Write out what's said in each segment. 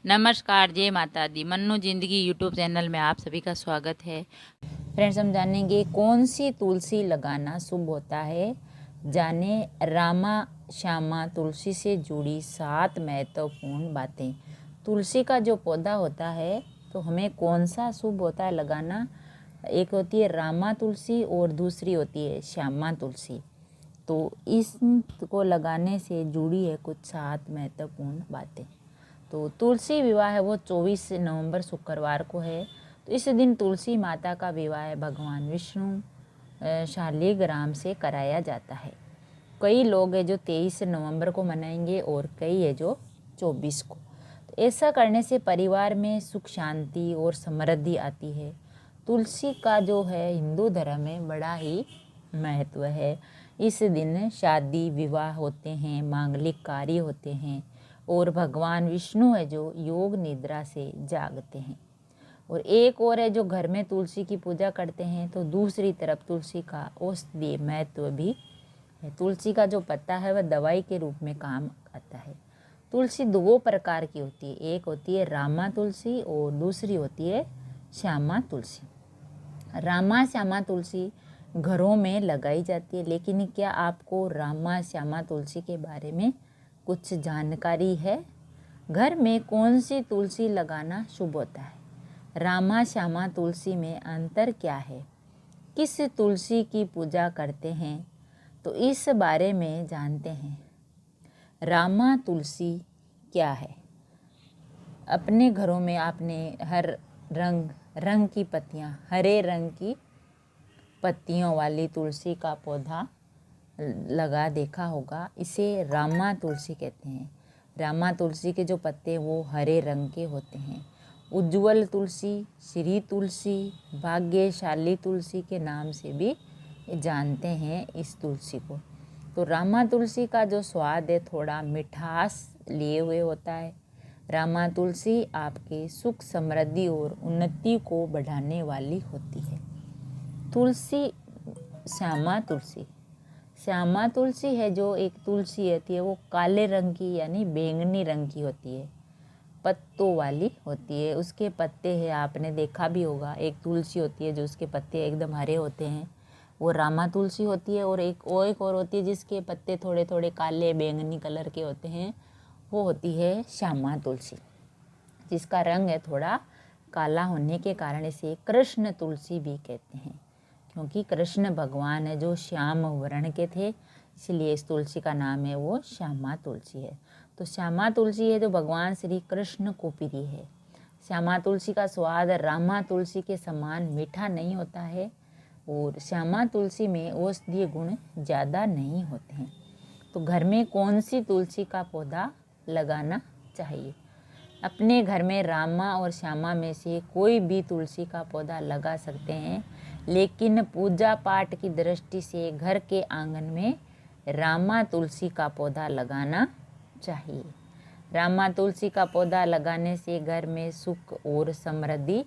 नमस्कार, जय माता दी। मन्नू जिंदगी यूट्यूब चैनल में आप सभी का स्वागत है। फ्रेंड्स, हम जानेंगे कौन सी तुलसी लगाना शुभ होता है। जाने रामा श्यामा तुलसी से जुड़ी 7 महत्वपूर्ण बातें। तुलसी का जो पौधा होता है तो हमें कौन सा शुभ होता है लगाना। एक होती है रामा तुलसी और दूसरी होती है श्यामा तुलसी। तो इसको लगाने से जुड़ी है कुछ 7 महत्वपूर्ण बातें। तो तुलसी विवाह है वो 24 नवंबर शुक्रवार को है। तो इस दिन तुलसी माता का विवाह भगवान विष्णु शालिग्राम से कराया जाता है। कई लोग हैं जो 23 नवंबर को मनाएंगे और कई है जो 24 को। तो ऐसा करने से परिवार में सुख शांति और समृद्धि आती है। तुलसी का जो है हिंदू धर्म में बड़ा ही महत्व है। इस दिन शादी विवाह होते हैं, मांगलिक कार्य होते हैं और भगवान विष्णु है जो योग निद्रा से जागते हैं। और एक और है जो घर में तुलसी की पूजा करते हैं। तो दूसरी तरफ तुलसी का औषधीय महत्व भी है। तुलसी का जो पत्ता है वह दवाई के रूप में काम आता है। तुलसी 2 प्रकार की होती है, एक होती है रामा तुलसी और दूसरी होती है श्यामा तुलसी। रामा श्यामा तुलसी घरों में लगाई जाती है, लेकिन क्या आपको रामा श्यामा तुलसी के बारे में कुछ जानकारी है? घर में कौन सी तुलसी लगाना शुभ होता है? रामा श्यामा तुलसी में अंतर क्या है? किस तुलसी की पूजा करते हैं? तो इस बारे में जानते हैं। रामा तुलसी क्या है? अपने घरों में आपने हर रंग की पत्तियां, हरे रंग की पत्तियों वाली तुलसी का पौधा लगा देखा होगा। इसे रामा तुलसी कहते हैं। रामा तुलसी के जो पत्ते वो हरे रंग के होते हैं। उज्ज्वल तुलसी, श्री तुलसी, भाग्यशाली तुलसी के नाम से भी जानते हैं इस तुलसी को। तो रामा तुलसी का जो स्वाद है थोड़ा मिठास लिए हुए होता है। रामा तुलसी आपके सुख समृद्धि और उन्नति को बढ़ाने वाली होती है। तुलसी श्यामा तुलसी। श्यामा तुलसी है जो एक तुलसी होती है वो काले रंग की यानी बैंगनी रंग की होती है, पत्तों वाली होती है। उसके पत्ते हैं, आपने देखा भी होगा, एक तुलसी होती है जो उसके पत्ते एकदम हरे होते हैं, वो रामा तुलसी होती है। और एक और होती है जिसके पत्ते थोड़े थोड़े काले बैंगनी कलर के होते हैं, वो होती है श्यामा तुलसी, जिसका रंग है थोड़ा काला होने के कारण इसे कृष्ण तुलसी भी कहते हैं, क्योंकि कृष्ण भगवान है जो श्याम वर्ण के थे, इसलिए इस तुलसी का नाम है वो श्यामा तुलसी है। तो श्यामा तुलसी है जो भगवान श्री कृष्ण को प्रिय है। श्यामा तुलसी का स्वाद रामा तुलसी के समान मीठा नहीं होता है और श्यामा तुलसी में औषधीय गुण ज़्यादा नहीं होते हैं। तो घर में कौन सी तुलसी का पौधा लगाना चाहिए? अपने घर में रामा और श्यामा में से कोई भी तुलसी का पौधा लगा सकते हैं, लेकिन पूजा पाठ की दृष्टि से घर के आंगन में रामा तुलसी का पौधा लगाना चाहिए। रामा तुलसी का पौधा लगाने से घर में सुख और समृद्धि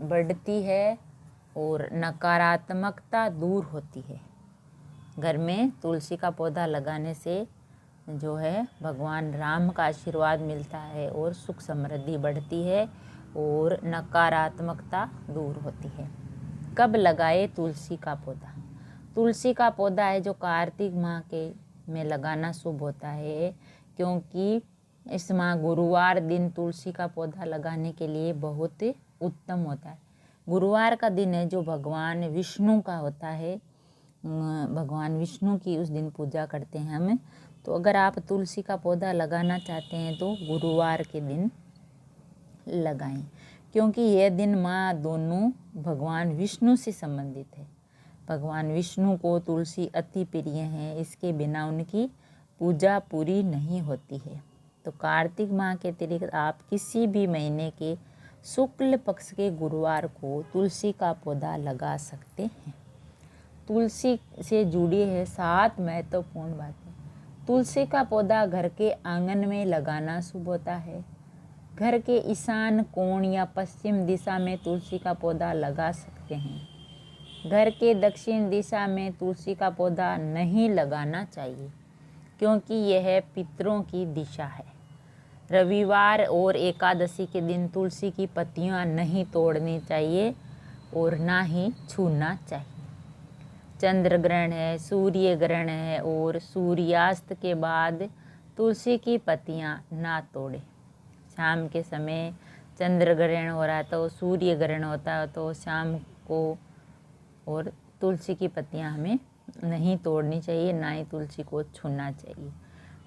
बढ़ती है और नकारात्मकता दूर होती है। घर में तुलसी का पौधा लगाने से जो है भगवान राम का आशीर्वाद मिलता है और सुख समृद्धि बढ़ती है और नकारात्मकता दूर होती है। कब लगाए तुलसी का पौधा? तुलसी का पौधा है जो कार्तिक माह के में लगाना शुभ होता है, क्योंकि इस माह गुरुवार दिन तुलसी का पौधा लगाने के लिए बहुत उत्तम होता है। गुरुवार का दिन है जो भगवान विष्णु का होता है। भगवान विष्णु की उस दिन पूजा करते हैं हम। तो अगर आप तुलसी का पौधा लगाना चाहते हैं तो गुरुवार के दिन लगाएं, क्योंकि यह दिन माँ दोनों भगवान विष्णु से संबंधित है। भगवान विष्णु को तुलसी अति प्रिय है, इसके बिना उनकी पूजा पूरी नहीं होती है। तो कार्तिक माह के अतिरिक्त आप किसी भी महीने के शुक्ल पक्ष के गुरुवार को तुलसी का पौधा लगा सकते हैं। तुलसी से जुड़ी है 7 महत्वपूर्ण बातें। तुलसी का पौधा घर के आंगन में लगाना शुभ होता है। घर के ईशान कोण या पश्चिम दिशा में तुलसी का पौधा लगा सकते हैं। घर के दक्षिण दिशा में तुलसी का पौधा नहीं लगाना चाहिए, क्योंकि यह पितरों की दिशा है। रविवार और एकादशी के दिन तुलसी की पत्तियां नहीं तोड़नी चाहिए और ना ही छूना चाहिए। चंद्र ग्रहण है, सूर्य ग्रहण है और सूर्यास्त के बाद तुलसी की पत्तियां ना तोड़े। शाम के समय चंद्र ग्रहण हो रहा है तो सूर्य ग्रहण होता है तो शाम को और तुलसी की पत्तियां हमें नहीं तोड़नी चाहिए, ना ही तुलसी को छूना चाहिए।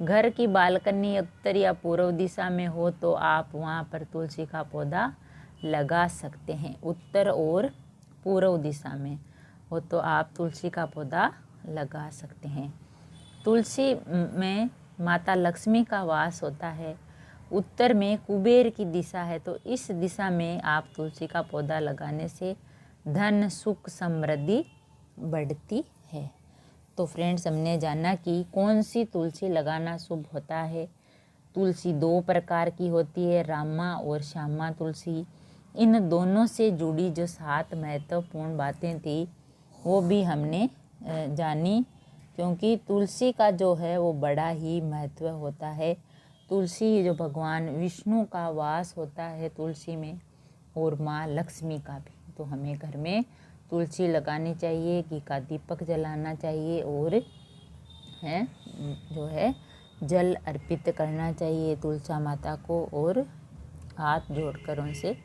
घर की बालकनी उत्तर या पूर्व दिशा में हो तो आप वहाँ पर तुलसी का पौधा लगा सकते हैं। उत्तर और पूर्व दिशा में हो तो आप तुलसी का पौधा लगा सकते हैं। तुलसी में माता लक्ष्मी का वास होता है। उत्तर में कुबेर की दिशा है तो इस दिशा में आप तुलसी का पौधा लगाने से धन सुख समृद्धि बढ़ती है। तो फ्रेंड्स, हमने जाना कि कौन सी तुलसी लगाना शुभ होता है। तुलसी 2 प्रकार की होती है, रामा और श्यामा तुलसी। इन दोनों से जुड़ी जो 7 महत्वपूर्ण बातें थी वो भी हमने जानी, क्योंकि तुलसी का जो है वो बड़ा ही महत्व होता है। तुलसी जो भगवान विष्णु का वास होता है तुलसी में, और माँ लक्ष्मी का भी। तो हमें घर में तुलसी लगानी चाहिए, घी का दीपक जलाना चाहिए और जो है जल अर्पित करना चाहिए तुलसी माता को, और हाथ जोड़कर उनसे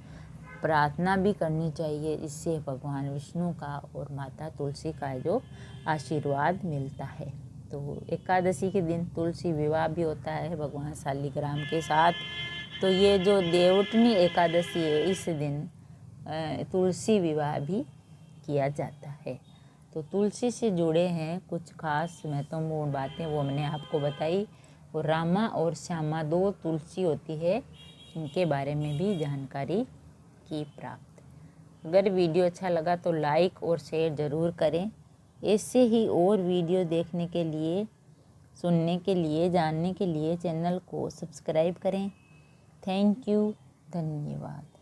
प्रार्थना भी करनी चाहिए। इससे भगवान विष्णु का और माता तुलसी का जो आशीर्वाद मिलता है। तो एकादशी के दिन तुलसी विवाह भी होता है भगवान शालिग्राम के साथ। तो ये जो देवउठनी एकादशी है, इस दिन तुलसी विवाह भी किया जाता है। तो तुलसी से जुड़े हैं कुछ खास महत्वपूर्ण बातें, वो मैंने आपको बताई। और रामा और श्यामा 2 तुलसी होती है, इनके बारे में भी जानकारी की प्राप्त। अगर वीडियो अच्छा लगा तो लाइक और शेयर ज़रूर करें। ऐसे ही और वीडियो देखने के लिए, सुनने के लिए, जानने के लिए चैनल को सब्सक्राइब करें। थैंक यू, धन्यवाद।